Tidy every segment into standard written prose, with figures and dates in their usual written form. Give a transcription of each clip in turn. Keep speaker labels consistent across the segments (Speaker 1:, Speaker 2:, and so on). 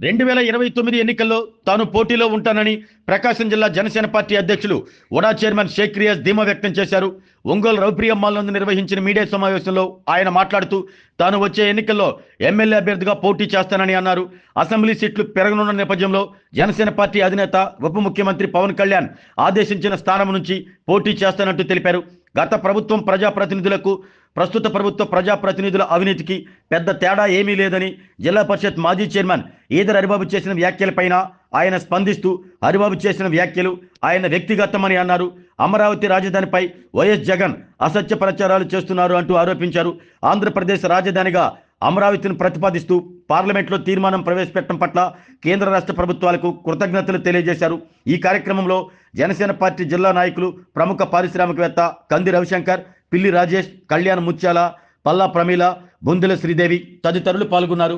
Speaker 1: 2029 ఎన్నికల్లో తాను పోటీలో ఉంటానని ప్రకాశం జిల్లా జనసేన పార్టీ అధ్యక్షులు వడా చైర్మన్ షేక్ రియాజ్ ధీమా వ్యక్తం చేశారు. ఒంగోలు రౌప్రియం మాల్ నందు నిర్వహించిన మీడియా సమావేశంలో ఆయన మాట్లాడుతూ తాను వచ్చే ఎన్నికల్లో ఎమ్మెల్యే అభ్యర్థిగా పోటీ చేస్తానని అన్నారు. అసెంబ్లీ సీట్లు పెరగనున్న నేపథ్యంలో జనసేన పార్టీ అధినేత ఉప ముఖ్యమంత్రి పవన్ కళ్యాణ్ ఆదేశించిన స్థానం నుంచి పోటీ చేస్తానంటూ తెలిపారు. గత ప్రభుత్వం ప్రజాప్రతినిధులకు ప్రస్తుత ప్రభుత్వ ప్రజాప్రతినిధుల అవినీతికి పెద్ద తేడా ఏమీ లేదని జిల్లా పరిషత్ మాజీ చైర్మన్ ఈదర్ హరిబాబు చేసిన వ్యాఖ్యలపైన ఆయన స్పందిస్తూ హరిబాబు చేసిన వ్యాఖ్యలు ఆయన వ్యక్తిగతమని అన్నారు. అమరావతి రాజధానిపై వైఎస్ జగన్ అసత్య ప్రచారాలు చేస్తున్నారు అంటూ ఆరోపించారు. ఆంధ్రప్రదేశ్ రాజధానిగా అమరావతిని ప్రతిపాదిస్తూ పార్లమెంట్లో తీర్మానం ప్రవేశపెట్టడం పట్ల కేంద్ర రాష్ట్ర ప్రభుత్వాలకు కృతజ్ఞతలు తెలియజేశారు. ఈ కార్యక్రమంలో జనసేన పార్టీ జిల్లా నాయకులు, ప్రముఖ పారిశ్రామికవేత్త కంది రవిశంకర్, పిల్లి రాజేష్, కళ్యాణ్ ముత్యాల, పల్లా ప్రమీల, బుందెల శ్రీదేవి తదితరులు పాల్గొన్నారు.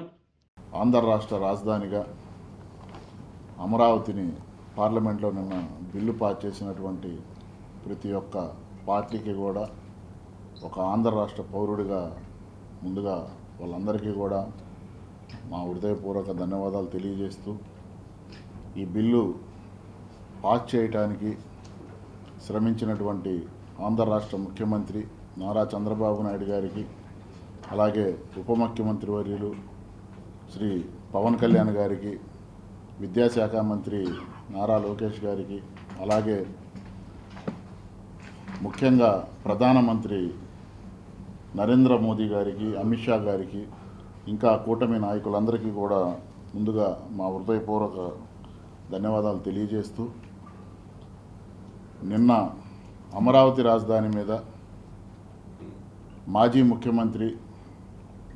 Speaker 2: ఆంధ్ర రాష్ట్ర రాజధానిగా అమరావతిని పార్లమెంట్లో నిన్న బిల్లు పాస్ చేసినటువంటి ప్రతి ఒక్క పార్టీకి కూడా ఒక ఆంధ్ర రాష్ట్ర పౌరుడిగా ముందుగా వాళ్ళందరికీ కూడా మా హృదయపూర్వక ధన్యవాదాలు తెలియజేస్తూ ఈ బిల్లు పాస్ చేయటానికి శ్రమించినటువంటి ఆంధ్ర రాష్ట్ర ముఖ్యమంత్రి నారా చంద్రబాబు నాయుడు గారికి, అలాగే ఉప ముఖ్యమంత్రి వర్యులు శ్రీ పవన్ కళ్యాణ్ గారికి, విద్యాశాఖ మంత్రి నారా లోకేష్ గారికి, అలాగే ముఖ్యంగా ప్రధానమంత్రి నరేంద్ర మోదీ గారికి, అమిత్ షా గారికి, ఇంకా కూటమి నాయకులందరికీ కూడా ముందుగా మా హృదయపూర్వక ధన్యవాదాలు తెలియజేస్తూ, నిన్న అమరావతి రాజధాని మీద మాజీ ముఖ్యమంత్రి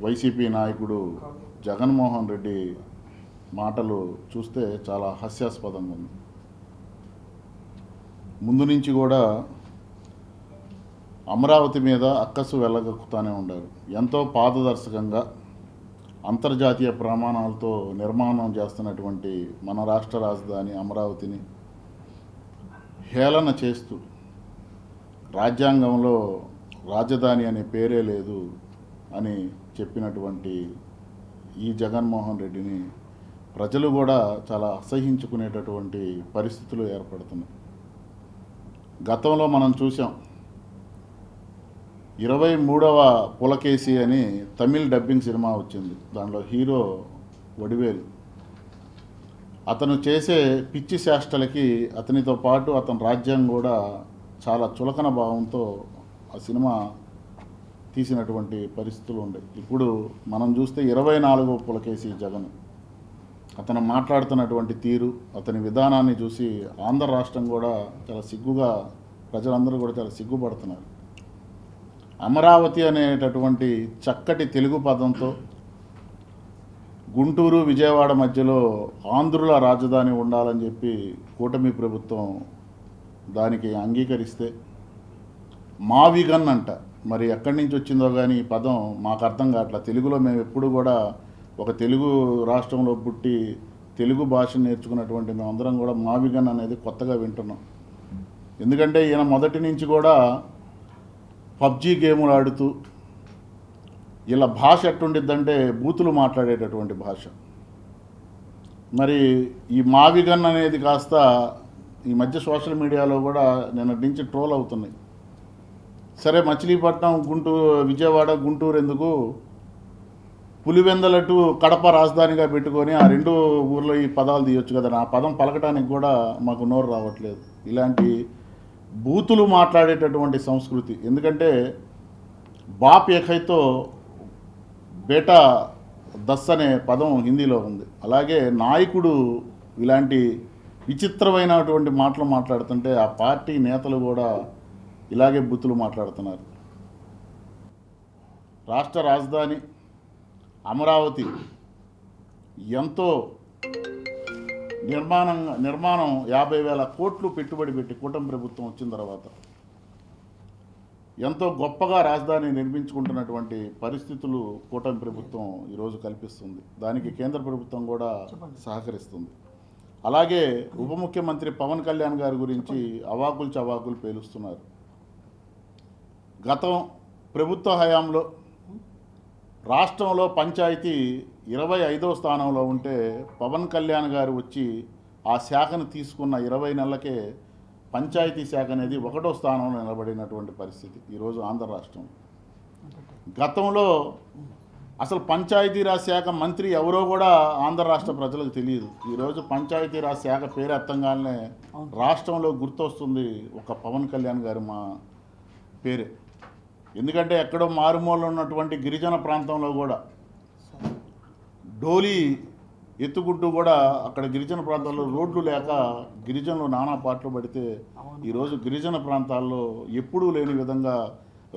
Speaker 2: వైసీపీ నాయకుడు జగన్మోహన్ రెడ్డి మాటలు చూస్తే చాలా హాస్యాస్పదంగా ఉంది. ముందు నుంచి కూడా అమరావతి మీద అక్కసు వెళ్ళగక్కుతానే ఉండారు. ఎంతో పారదర్శకంగా అంతర్జాతీయ ప్రమాణాలతో నిర్మాణం చేస్తున్నటువంటి మన రాష్ట్ర రాజధాని అమరావతిని హేళన చేస్తూ రాజ్యాంగంలో రాజధాని అనే పేరే లేదు అని చెప్పినటువంటి ఈ జగన్మోహన్ రెడ్డిని ప్రజలు కూడా చాలా అసహించుకునేటటువంటి పరిస్థితులు ఏర్పడుతున్నాయి. గతంలో మనం చూసాం, 23వ పులకేసి అని తమిళ్ డబ్బింగ్ సినిమా వచ్చింది. దాంట్లో హీరో వడివేలు. అతను చేసే పిచ్చి చేష్టలకి అతనితో పాటు అతని రాజ్యం కూడా చాలా చులకన భావంతో ఆ సినిమా తీసినటువంటి పరిస్థితులు ఉన్నాయి. ఇప్పుడు మనం చూస్తే 24వ పులకేసి జగన్. అతను మాట్లాడుతున్నటువంటి తీరు, అతని విధానాన్ని చూసి ఆంధ్ర రాష్ట్రం కూడా చాలా సిగ్గుగా, ప్రజలందరూ కూడా చాలా సిగ్గుపడుతున్నారు. అమరావతి అనేటటువంటి చక్కటి తెలుగు పదంతో గుంటూరు, విజయవాడ మధ్యలో ఆంధ్రుల రాజధాని ఉండాలని చెప్పి కూటమి ప్రభుత్వం దానికి అంగీకరిస్తే మావిగన్ అంట, మరి ఎక్కడి నుంచి వచ్చిందో కానీ ఈ పదం మాకు అర్థం కావట్లా. తెలుగులో మేము ఎప్పుడు కూడా ఒక తెలుగు రాష్ట్రంలో పుట్టి తెలుగు భాష నేర్చుకున్నటువంటి మేమందరం కూడా మావిగన్ అనేది కొత్తగా వింటున్నాం. ఎందుకంటే ఈయన మొదటి నుంచి కూడా పబ్జీ గేములు ఆడుతూ, ఇలా భాష ఎట్టుండిద్దంటే బూతులు మాట్లాడేటటువంటి భాష. మరి ఈ మావిగన్ అనేది కాస్త ఈ మధ్య సోషల్ మీడియాలో కూడా నిన్నటి నుంచి ట్రోల్ అవుతున్నాయి. సరే, మచిలీపట్నం, విజయవాడ, గుంటూరు ఎందుకు, పులివెందల టు కడప రాజధానిగా పెట్టుకొని ఆ 2 ఊర్లో ఈ పదాలు తీయొచ్చు కదా. ఆ పదం పలకటానికి కూడా మాకు నోరు రావట్లేదు. ఇలాంటి బూతులు మాట్లాడేటటువంటి సంస్కృతి. ఎందుకంటే బాప్ ఏకైతో బేటా దస్ అనే పదం హిందీలో ఉంది. అలాగే నాయకుడు ఇలాంటి విచిత్రమైనటువంటి మాటలు మాట్లాడుతుంటే ఆ పార్టీ నేతలు కూడా ఇలాగే బూతులు మాట్లాడుతున్నారు. రాష్ట్ర రాజధాని అమరావతి ఎంతో నిర్మాణం 50,000 కోట్లు పెట్టుబడి పెట్టి కూటమి ప్రభుత్వం వచ్చిన తర్వాత ఎంతో గొప్పగా రాజధాని నిర్మించుకుంటున్నటువంటి పరిస్థితులు కూటమి ప్రభుత్వం ఈరోజు కల్పిస్తుంది. దానికి కేంద్ర ప్రభుత్వం కూడా సహకరిస్తుంది. అలాగే ఉప ముఖ్యమంత్రి పవన్ కళ్యాణ్ గారి గురించి అవాకులు చవాకులు పేలుస్తున్నారు. గతం ప్రభుత్వ హయాంలో రాష్ట్రంలో పంచాయతీ 25వ స్థానంలో ఉంటే పవన్ కళ్యాణ్ గారు వచ్చి ఆ శాఖను తీసుకున్న 20 నెలలకే పంచాయతీ శాఖ అనేది 1వ స్థానంలో నిలబడినటువంటి పరిస్థితి ఈరోజు ఆంధ్ర రాష్ట్రం. గతంలో అసలు పంచాయతీరాజ్ శాఖ మంత్రి ఎవరో కూడా ఆంధ్ర రాష్ట్ర ప్రజలకు తెలియదు. ఈరోజు పంచాయతీరాజ్ శాఖ పేరు ఎత్తంగానే రాష్ట్రంలో గుర్తొస్తుంది ఒక పవన్ కళ్యాణ్ గారు మా పేరే. ఎందుకంటే ఎక్కడో మారుమూలలో ఉన్నటువంటి గిరిజన ప్రాంతంలో కూడా డోలీ ఎత్తుకుంటూ కూడా అక్కడ గిరిజన ప్రాంతాల్లో రోడ్లు లేక గిరిజనులు నానా పాటలు పడితే ఈరోజు గిరిజన ప్రాంతాల్లో ఎప్పుడూ లేని విధంగా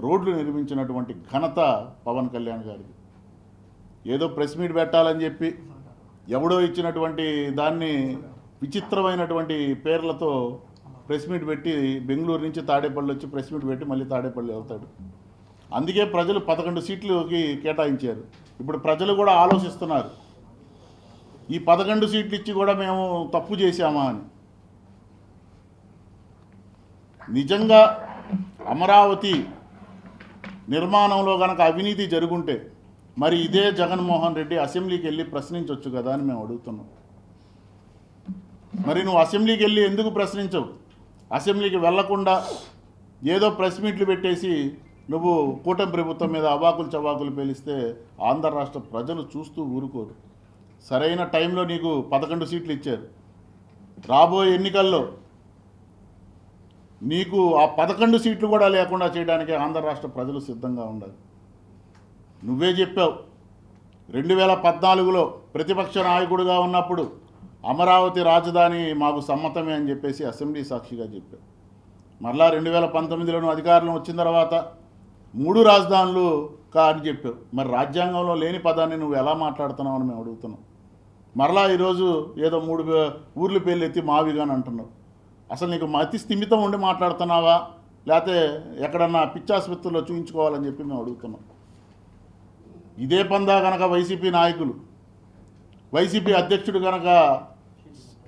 Speaker 2: రోడ్లు నిర్మించినటువంటి ఘనత పవన్ కళ్యాణ్ గారిది. ఏదో ప్రెస్ మీట్ పెట్టాలని చెప్పి ఎవడో ఇచ్చినటువంటి దాన్ని విచిత్రమైనటువంటి పేర్లతో ప్రెస్ మీట్ పెట్టి బెంగళూరు నుంచి తాడేపల్లి వచ్చి ప్రెస్ మీట్ పెట్టి మళ్ళీ తాడేపల్లి వెళ్తాడు. అందుకే ప్రజలు 11 సీట్లకి కేటాయించారు. ఇప్పుడు ప్రజలు కూడా ఆలోచిస్తున్నారు, ఈ 11 సీట్లు ఇచ్చి కూడా మేము తప్పు చేశామా అని. నిజంగా అమరావతి నిర్మాణంలో కనుక అవినీతి జరుగుంటే మరి ఇదే జగన్మోహన్ రెడ్డి అసెంబ్లీకి వెళ్ళి ప్రశ్నించవచ్చు కదా అని మేము అడుగుతున్నాం. మరి నువ్వు అసెంబ్లీకి వెళ్ళి ఎందుకు ప్రశ్నించవు? అసెంబ్లీకి వెళ్లకుండా ఏదో ప్రెస్ మీట్లు పెట్టేసి నువ్వు కూటమి ప్రభుత్వం మీద అవాకులు చవాకులు పేలిస్తే ఆంధ్ర రాష్ట్ర ప్రజలు చూస్తూ ఊరుకోరు. సరైన టైంలో నీకు 11 సీట్లు ఇచ్చారు. రాబోయే ఎన్నికల్లో నీకు ఆ 11 సీట్లు కూడా లేకుండా చేయడానికి ఆంధ్ర రాష్ట్ర ప్రజలు సిద్ధంగా ఉండాలి. నువ్వే చెప్పావు 2014లో ప్రతిపక్ష నాయకుడిగా ఉన్నప్పుడు అమరావతి రాజధాని మాకు సమ్మతమే అని చెప్పేసి అసెంబ్లీ సాక్షిగా చెప్పావు. మరలా 2019లో అధికారంలో వచ్చిన తర్వాత 3 రాజధానులు అని చెప్పావు. మరి రాజ్యాంగంలో లేని పదాన్ని నువ్వు ఎలా మాట్లాడుతున్నావు అని మేము అడుగుతున్నాం. మరలా ఈరోజు ఏదో 3 ఊర్ల పేర్లు ఎత్తి మావిగాని అంటున్నావు. అసలు నీకు అతి స్థిమితం ఉండి మాట్లాడుతున్నావా, లేకపోతే ఎక్కడన్నా పిచ్చాసుపత్రుల్లో చూయించుకోవాలని చెప్పి మేము అడుగుతున్నాం. ఇదే పందా కనుక వైసీపీ నాయకులు, వైసీపీ అధ్యక్షుడు కనుక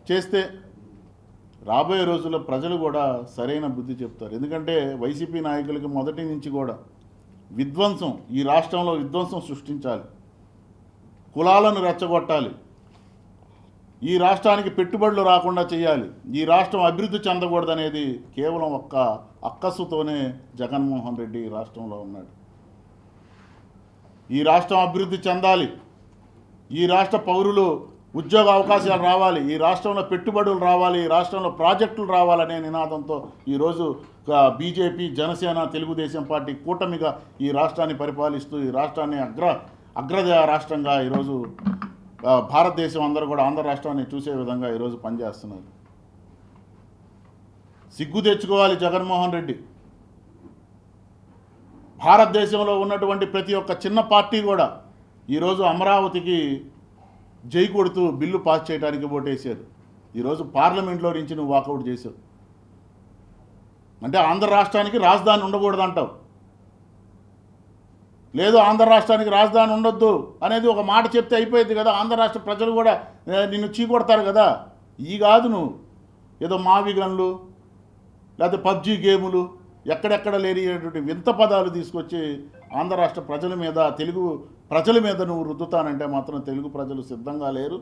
Speaker 2: చేస్తే రాబోయే రోజుల్లో ప్రజలు కూడా సరైన బుద్ధి చెప్తారు. ఎందుకంటే వైసీపీ నాయకులకి మొదటి నుంచి కూడా విధ్వంసం, ఈ రాష్ట్రంలో విధ్వంసం సృష్టించాలి, కులాలను రెచ్చగొట్టాలి, ఈ రాష్ట్రానికి పెట్టుబడులు రాకుండా చేయాలి, ఈ రాష్ట్రం అభివృద్ధి చెందకూడదనేది కేవలం ఒక్క అక్కసుతోనే జగన్మోహన్ రెడ్డి ఈ రాష్ట్రంలో ఉన్నాడు. ఈ రాష్ట్రం అభివృద్ధి చెందాలి, ఈ రాష్ట్ర పౌరులు ఉద్యోగ అవకాశాలు రావాలి, ఈ రాష్ట్రంలో పెట్టుబడులు రావాలి, ఈ రాష్ట్రంలో ప్రాజెక్టులు రావాలనే నినాదంతో ఈరోజు బీజేపీ, జనసేన, తెలుగుదేశం పార్టీ కూటమిగా ఈ రాష్ట్రాన్ని పరిపాలిస్తూ ఈ రాష్ట్రాన్ని అగ్ర రాష్ట్రంగా ఈరోజు భారతదేశం అందరూ కూడా ఆంధ్ర రాష్ట్రాన్ని చూసే విధంగా ఈరోజు పనిచేస్తున్నారు. సిగ్గు తెచ్చుకోవాలి జగన్మోహన్ రెడ్డి. భారతదేశంలో ఉన్నటువంటి ప్రతి ఒక్క చిన్న పార్టీ కూడా ఈరోజు అమరావతికి జై కొడుతూ బిల్లు పాస్ చేయడానికి ఓటేశారు. ఈరోజు పార్లమెంట్లో నుంచి నువ్వు వాకౌట్ చేసావు. అంటే ఆంధ్ర రాష్ట్రానికి రాజధాని ఉండకూడదంటావు. లేదు ఆంధ్ర రాష్ట్రానికి రాజధాని ఉండొద్దు అనేది ఒక మాట చెప్తే అయిపోయింది కదా. ఆంధ్ర రాష్ట్ర ప్రజలు కూడా నిన్ను చీకొడతారు కదా. ఈ కాదు నువ్వు ఏదో మావి గన్లు లేకపోతే పబ్జీ గేములు ఎక్కడెక్కడ లేనిటువంటి వింత పదాలు తీసుకొచ్చి ఆంధ్ర రాష్ట్ర ప్రజల మీద, తెలుగు ప్రజల మీద నువ్వు రుద్దుతానంటే మాత్రం తెలుగు ప్రజలు సిద్ధంగా లేరు.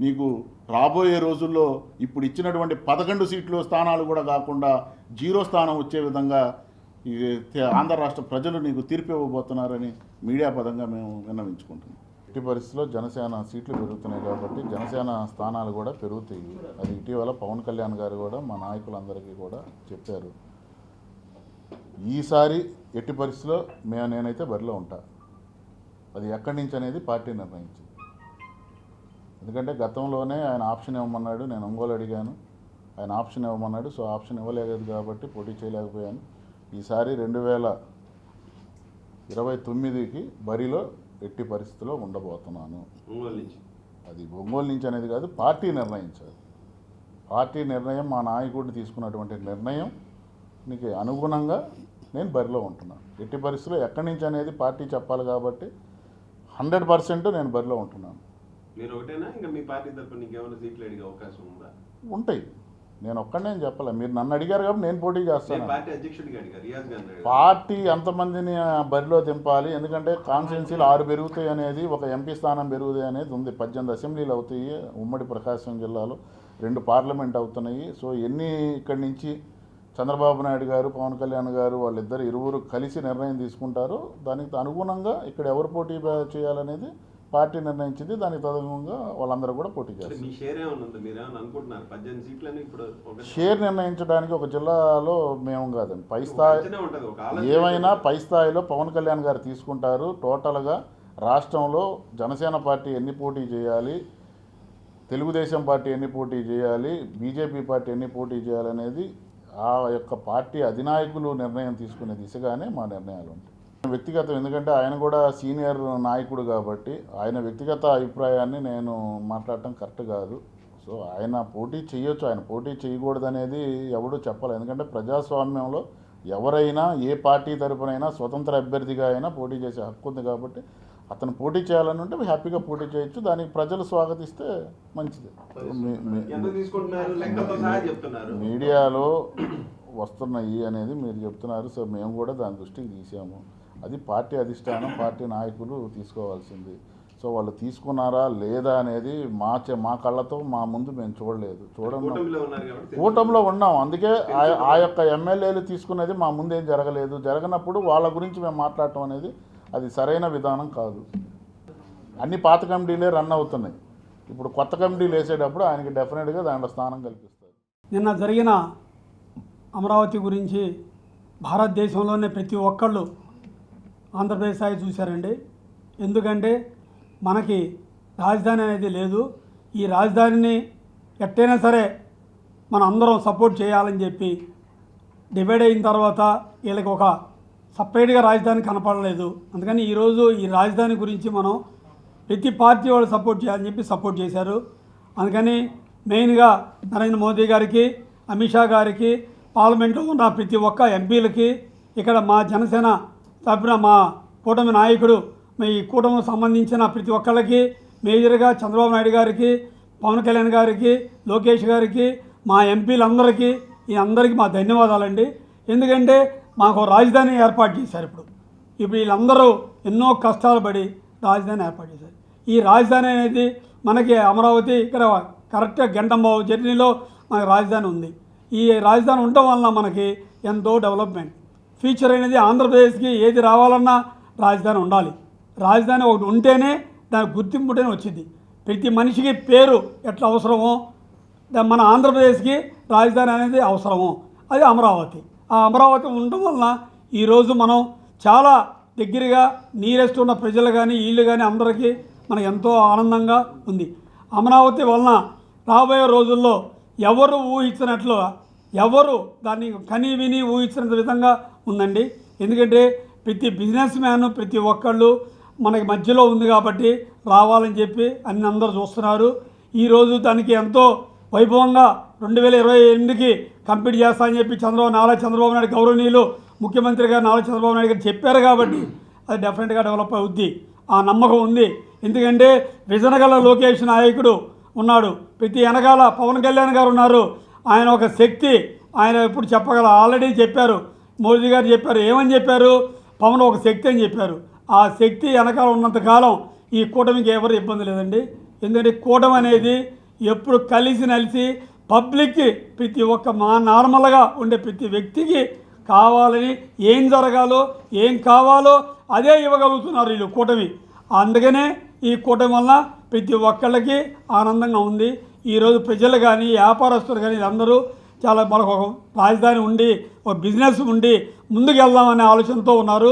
Speaker 2: నీకు రాబోయే రోజుల్లో ఇప్పుడు ఇచ్చినటువంటి 11 సీట్లు స్థానాలు కూడా కాకుండా 0 స్థానం వచ్చే విధంగా ఈ ఆంధ్ర రాష్ట్ర ప్రజలు నీకు తీర్పు ఇవ్వబోతున్నారని మీడియా పదంగా మేము విన్నవించుకుంటున్నాం. ఎట్టి పరిస్థితుల్లో జనసేన సీట్లు పెరుగుతున్నాయి కాబట్టి జనసేన స్థానాలు కూడా పెరుగుతాయి. అది ఇటీవల పవన్ కళ్యాణ్ గారు కూడా మా నాయకులందరికీ కూడా చెప్పారు. ఈసారి ఎట్టి పరిస్థితుల్లో నేనైతే బరిలో ఉంటా. అది ఎక్కడి నుంచి అనేది పార్టీ నిర్ణయించింది. ఎందుకంటే గతంలోనే ఆయన ఆప్షన్ ఇవ్వమన్నాడు, నేను ఒంగోలు అడిగాను, ఆయన ఆప్షన్ ఇవ్వమన్నాడు. సో ఆప్షన్ ఇవ్వలేదు కాబట్టి పోటీ చేయలేకపోయాను. ఈసారి 2029కి బరిలో ఎట్టి పరిస్థితిలో ఉండబోతున్నాను. అది ఒంగోలు నుంచి అనేది కాదు, పార్టీ నిర్ణయించారు. పార్టీ నిర్ణయం, మా నాయకుడిని తీసుకున్నటువంటి నిర్ణయం నీకు అనుగుణంగా నేను బరిలో ఉంటున్నాను. ఎట్టి పరిస్థితుల్లో ఎక్కడి నుంచి అనేది పార్టీ చెప్పాలి కాబట్టి 100% నేను బరిలో ఉంటున్నాను.
Speaker 3: మీరు ఒకటేనా ఇంకా మీ పార్టీ తరపున ఇంకేమైనా సీట్లు అడిగే అవకాశం ఉందా?
Speaker 2: ఉంటాయి. నేను ఒక్కడనే చెప్పలే, మీరు నన్ను అడిగారు కాబట్టి నేను పోటీ చేస్తాను.
Speaker 3: పార్టీ అధ్యక్షుడికి అడిగారు, రియాజ్ గాంధీ
Speaker 2: పార్టీ ఎంతమందిని బరిలో దింపాలి, ఎందుకంటే కాన్స్టిట్యున్సీలు 6 పెరుగుతాయి అనేది, ఒక ఎంపీ స్థానం పెరుగుతాయి అనేది ఉంది. 18 అసెంబ్లీలు అవుతాయి ఉమ్మడి ప్రకాశం జిల్లాలో, 2 పార్లమెంట్ అవుతున్నాయి. సో ఎన్ని ఇక్కడి నుంచి చంద్రబాబు నాయుడు గారు, పవన్ కళ్యాణ్ గారు వాళ్ళిద్దరు ఇరువురు కలిసి నిర్ణయం తీసుకుంటారు. దానికి అనుగుణంగా ఇక్కడ ఎవరు పోటీ చేయాలనేది పార్టీ నిర్ణయించింది. దానికి తదనుగుణంగా వాళ్ళందరూ కూడా పోటీ చేస్తారు.
Speaker 3: మీ షేర్ ఏమైనా ఉందా? మీరు ఏమైనా అనుకుంటున్నారు 18 సీట్లని ఇప్పుడు
Speaker 2: షేర్ నిర్ణయించడానికి ఒక జిల్లాలో మేము కాదండి, పై స్థాయి ఏమైనా పై స్థాయిలో పవన్ కళ్యాణ్ గారు తీసుకుంటారు. టోటల్గా రాష్ట్రంలో జనసేన పార్టీ ఎన్ని పోటీ చేయాలి, తెలుగుదేశం పార్టీ ఎన్ని పోటీ చేయాలి, బీజేపీ పార్టీ ఎన్ని పోటీ చేయాలనేది ఆ యొక్క పార్టీ అధినాయకులు నిర్ణయం తీసుకునే దిశగానే మా నిర్ణయాలు ఉంటాయి. వ్యక్తిగతం, ఎందుకంటే ఆయన కూడా సీనియర్ నాయకుడు కాబట్టి ఆయన వ్యక్తిగత అభిప్రాయాన్ని నేను మాట్లాడటం కరెక్ట్ కాదు. సో ఆయన పోటీ చేయొచ్చు, ఆయన పోటీ చేయకూడదు అనేది ఎవడూ చెప్పలేదు. ఎందుకంటే ప్రజాస్వామ్యంలో ఎవరైనా ఏ పార్టీ తరపునైనా స్వతంత్ర అభ్యర్థిగా అయినా పోటీ చేసే హక్కు ఉంది కాబట్టి అతను పోటీ చేయాలని ఉంటే హ్యాపీగా పోటీ చేయొచ్చు. దానికి ప్రజలు స్వాగతిస్తే మంచిది. మీడియాలో వస్తున్నాయి అనేది మీరు చెప్తున్నారు. సో మేము కూడా దాని దృష్టికి తీసాము. అది పార్టీ అధిష్టానం, పార్టీ నాయకులు తీసుకోవాల్సింది. సో వాళ్ళు తీసుకున్నారా లేదా అనేది మా కళ్ళతో మా ముందు మేము చూడలేదు. కూటమిలో ఉన్నాం, అందుకే ఆ యొక్క ఎమ్మెల్యేలు తీసుకునేది మా ముందేం జరగలేదు. జరగనప్పుడు వాళ్ళ గురించి మేము మాట్లాడటం అనేది అది సరైన విధానం కాదు. అన్ని పాత కమిటీలే రన్ అవుతున్నాయి. ఇప్పుడు కొత్త కమిటీలు వేసేటప్పుడు ఆయనకి డెఫినెట్గా దాంట్లో స్థానం కల్పిస్తారు.
Speaker 4: నిన్న జరిగిన అమరావతి గురించి భారతదేశంలోనే ప్రతి ఒక్కళ్ళు ఆంధ్రప్రదేశ్ స్థాయి చూశారండి. ఎందుకంటే మనకి రాజధాని అనేది లేదు. ఈ రాజధానిని ఎట్టైనా సరే మనం అందరం సపోర్ట్ చేయాలని చెప్పి డివైడ్ అయిన తర్వాత వీళ్ళకి ఒక సపరేట్గా రాజధాని కనపడలేదు. అందుకని ఈరోజు ఈ రాజధాని గురించి మనం ప్రతి పార్టీ వాళ్ళు సపోర్ట్ చేయాలని చెప్పి సపోర్ట్ చేశారు. అందుకని మెయిన్గా నరేంద్ర మోదీ గారికి, అమిత్ షా గారికి, పార్లమెంట్లో ఉన్న ప్రతి ఒక్క ఎంపీలకి, ఇక్కడ మా జనసేన తరపున మా కూటమి నాయకుడు, ఈ కూటమికి సంబంధించిన ప్రతి ఒక్కళ్ళకి, మేజర్గా చంద్రబాబు నాయుడు గారికి, పవన్ కళ్యాణ్ గారికి, లోకేష్ గారికి, మా ఎంపీలందరికీ ఈ అందరికీ మా ధన్యవాదాలండి. ఎందుకంటే మాకు రాజధాని ఏర్పాటు చేశారు. ఇప్పుడు వీళ్ళందరూ ఎన్నో కష్టాలు పడి రాజధాని ఏర్పాటు చేశారు. ఈ రాజధాని అనేది మనకి అమరావతి ఇక్కడ కరెక్ట్గా గంటంబావు జర్నీలో మనకి రాజధాని ఉంది. ఈ రాజధాని ఉండటం వలన మనకి ఎంతో డెవలప్మెంట్ ఫ్యూచర్ అనేది ఆంధ్రప్రదేశ్కి ఏది రావాలన్నా రాజధాని ఉండాలి. రాజధాని ఒకటి ఉంటేనే దాని గుర్తింపు ఉంటేనే వచ్చింది. ప్రతి మనిషికి పేరు ఎట్లా అవసరమో మన ఆంధ్రప్రదేశ్కి రాజధాని అనేది అవసరమో అది అమరావతి. ఆ అమరావతి ఉండటం వలన ఈరోజు మనం చాలా దగ్గరగా నీరెస్ట్ ఉన్న ప్రజలు కానీ వీళ్ళు కానీ అందరికీ మనకు ఎంతో ఆనందంగా ఉంది. అమరావతి వలన రాబోయే రోజుల్లో ఎవరు ఊహించినట్లు, ఎవరు దాన్ని కని విని ఊహించినంత విధంగా ఉందండి. ఎందుకంటే ప్రతి బిజినెస్ మ్యాన్ ప్రతి ఒక్కళ్ళు మనకి మధ్యలో ఉంది కాబట్టి రావాలని చెప్పి అన్ని అందరూ చూస్తున్నారు. ఈరోజు దానికి ఎంతో వైభవంగా 2028కి కంప్లీట్ చేస్తామని చెప్పి నారా చంద్రబాబు నాయుడు గౌరవనీయులు ముఖ్యమంత్రి గారు నారా చంద్రబాబు నాయుడు గారు చెప్పారు కాబట్టి అది డెఫినెట్గా డెవలప్ అవుద్ది. ఆ నమ్మకం ఉంది. ఎందుకంటే విజనగల లోకేష్ నాయకుడు ఉన్నాడు, ప్రతి వెనకాల పవన్ కళ్యాణ్ గారు ఉన్నారు. ఆయన ఒక శక్తి, ఆయన ఎప్పుడు చెప్పగల. ఆల్రెడీ చెప్పారు, మోదీ గారు చెప్పారు. ఏమని చెప్పారు? పవన్ ఒక శక్తి అని చెప్పారు. ఆ శక్తి వెనకాల ఉన్నంతకాలం ఈ కూటమికి ఎవరు ఇబ్బంది లేదండి. ఎందుకంటే కూటమి అనేది ఎప్పుడు కలిసి నలిసి పబ్లిక్కి ప్రతి ఒక్క నార్మల్గా ఉండే ప్రతి వ్యక్తికి కావాలని ఏం జరగాలో ఏం కావాలో అదే ఇవ్వగలుగుతున్నారు వీళ్ళు కూటమి. అందుకనే ఈ కూటమి వల్ల ప్రతి ఒక్కళ్ళకి ఆనందంగా ఉంది. ఈరోజు ప్రజలు కానీ వ్యాపారస్తులు కానీ అందరూ చాలా మనకు ఒక రాజధాని ఉండి ఒక బిజినెస్ ఉండి ముందుకు వెళ్దామనే ఆలోచనతో ఉన్నారు.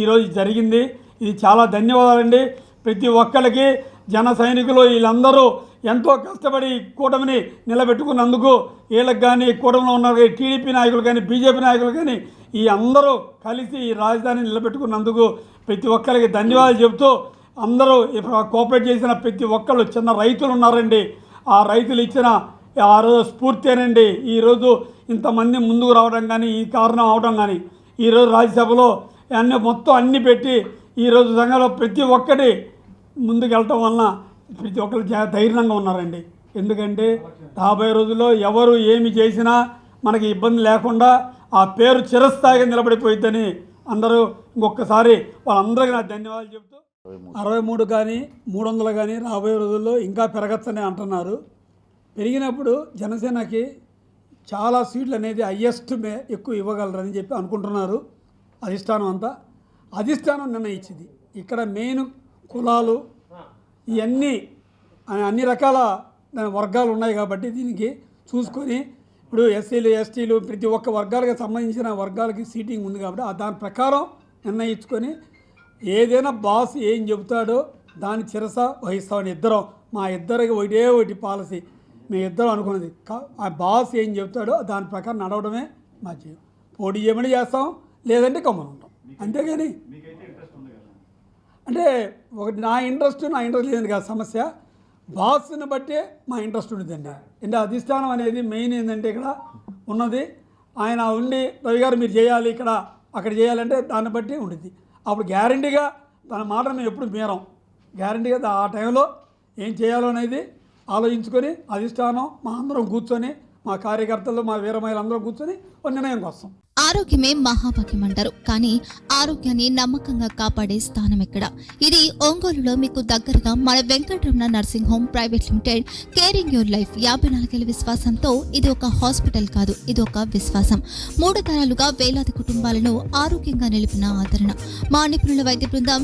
Speaker 4: ఈరోజు జరిగింది. ఇది చాలా ధన్యవాదాలండి ప్రతి ఒక్కళ్ళకి. జన సైనికులు వీళ్ళందరూ ఎంతో కష్టపడి కూటమిని నిలబెట్టుకున్నందుకు వీళ్ళకి కానీ కూటమిలో ఉన్న టీడీపీ నాయకులు కానీ బీజేపీ నాయకులు కానీ ఈ అందరూ కలిసి ఈ రాజధాని నిలబెట్టుకున్నందుకు ప్రతి ఒక్కరికి ధన్యవాదాలు చెబుతూ, అందరూ కోఆపరేట్ చేసిన ప్రతి ఒక్కళ్ళు చిన్న రైతులు ఉన్నారండి. ఆ రైతులు ఇచ్చిన ఆ రోజు స్ఫూర్తేనండి ఈరోజు ఇంతమంది ముందుకు రావడం కానీ ఈ కారణం అవడం కానీ. ఈరోజు రాజ్యసభలో మొత్తం అన్నీ పెట్టి ఈరోజు సంఘంలో ప్రతి ఒక్కటి ముందుకు వెళ్ళటం వలన ప్రతి ఒక్కరు ధైర్యంగా ఉన్నారండి. ఎందుకంటే రాబోయే రోజుల్లో ఎవరు ఏమి చేసినా మనకి ఇబ్బంది లేకుండా ఆ పేరు చిరస్థాయిగా నిలబడిపోయిద్దని అందరూ ఇంకొకసారి వాళ్ళందరికీ నా ధన్యవాదాలు చెప్తూ 63 కానీ 300 కానీ రాబోయే రోజుల్లో ఇంకా పెరగచ్చని అంటున్నారు. పెరిగినప్పుడు జనసేనకి చాలా సీట్లు అనేది హయ్యెస్ట్ ఎక్కువ ఇవ్వగలరని చెప్పి అనుకుంటున్నారు అధిష్టానం అంతా. అధిష్టానం నిర్ణయించింది. ఇక్కడ మెయిన్ కులాలు ఇవన్నీ అన్ని రకాల వర్గాలు ఉన్నాయి కాబట్టి దీనికి చూసుకొని ఇప్పుడు ఎస్సీలు ఎస్టీలు ప్రతి ఒక్క వర్గాలకు సంబంధించిన వర్గాలకి సీటింగ్ ఉంది కాబట్టి దాని ప్రకారం నిర్ణయించుకొని ఏదైనా బాస్ ఏం చెబుతాడో దాని చిరస వహిస్తామని ఇద్దరం మా ఇద్దరికి ఒకటి పాలసీ మేము ఇద్దరం అనుకున్నది. ఆ బాస్ ఏం చెబుతాడో దాని ప్రకారం నడవడమే మా జీవం. పోటీ చేయమని చేస్తాం, లేదంటే కమ్మని ఉంటాం. అంతేగాని అంటే ఒకటి నా ఇంట్రెస్ట్ లేదని కాదు సమస్య, బాస్ని బట్టే మా ఇంట్రెస్ట్ ఉంటుందండి. అంటే అధిష్టానం అనేది మెయిన్ ఏంటంటే ఇక్కడ ఉన్నది ఆయన ఉండి రవి గారు మీరు చేయాలి ఇక్కడ అక్కడ చేయాలంటే దాన్ని బట్టి ఉంటుంది. అప్పుడు గ్యారంటీగా తన మాట మేము ఎప్పుడు మీరం. గ్యారంటీగా ఆ టైంలో ఏం చేయాలో అనేది ఆలోచించుకొని అధిష్టానం మా అందరం కూర్చొని మా కార్యకర్తలు మా వీరమహిళందరం కూర్చొని ఒక నిర్ణయంకి వస్తాం.
Speaker 5: ఆరోగ్యమే మహాభాగ్యం అంటారు, కానీ ఆరోగ్యాన్ని నమ్మకంగా కాపాడే స్థానం ఎక్కడ? ఇది ఒంగోలులో మీకు దగ్గరగా మన Venkataramana nursing home private limited. Caring your life 54 ఏళ్ల విశ్వాసంతో ఇది ఒక హాస్పిటల్ కాదు, ఇది ఒక విశ్వాసం. 3 తరాలుగా వేలాది కుటుంబాలను ఆరోగ్యంగా నిలిపిన ఆదరణ. మా నిపుణుల వైద్య బృందం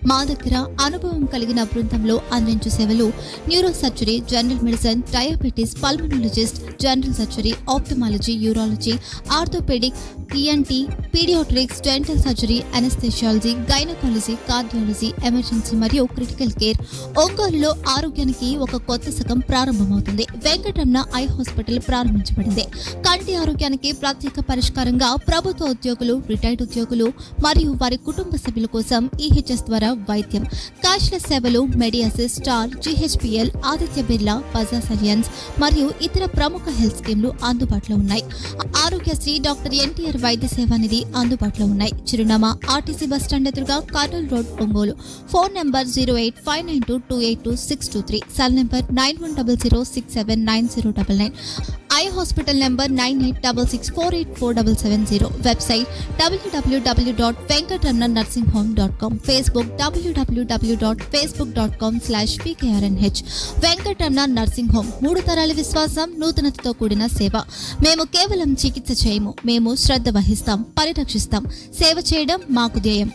Speaker 5: మా దగ్గర అనుభవం కలిగిన బృందంలో అందించే సేవలు neuro surgery, general medicine, diabetes, pulmonologist, general surgery, ophthalmology, urology, orthopaedic, ENT, paediatrics, dental surgery, anaesthesiology, gynaecology, cardiology, emergency మరియు క్రిటికల్ కేర్. ఒంగోలులో ఆరోగ్యానికి ఒక కొత్త శకం ప్రారంభమవుతుంది. వెంకటరమణ ఐ హాస్పిటల్ ప్రారంభించబడింది. కంటి ఆరోగ్యానికి ప్రత్యేక పరిష్కారంగా ప్రభుత్వ ఉద్యోగులు, రిటైర్డ్ ఉద్యోగులు మరియు వారి కుటుంబ సభ్యుల కోసం ఈహెచ్ఎస్ ద్వారా వైద్యం, క్యాష్లెస్ సేవలు, మెడియాసిస్, స్టార్, జీహెచ్పిఎల్, ఆదిత్య బిర్లా, బజాజ్ అలియన్స్ మరియు ఇతర ప్రముఖ హెల్త్ స్కీమ్లు అందుబాటులో ఉన్నాయి. ఆరోగ్యశ్రీ, డాక్టర్ ఎన్టీఆర్ వైద్య సేవా నిధి అందుబాటులో ఉన్నాయి. చిరునామా ఆర్టీసీ బస్ స్టాండ్ ఎదురుగా Kurnool road, Ongole. Phone number 08592282623, cell number 9100679099, eye hospital number 9866484770, website www.venkatramanarsinghome.com, Facebook www.facebook.com/pkrnh. Venkataramana nursing home, 3 తరాల విశ్వాసం, నూతనతతో కూడిన సేవ. మేము కేవలం చికిత్స చేయము, మేము శ్రద్ధ వహిస్తాం, పరిరక్షిస్తాం. సేవ చేయడం మాకు ధ్యేయం.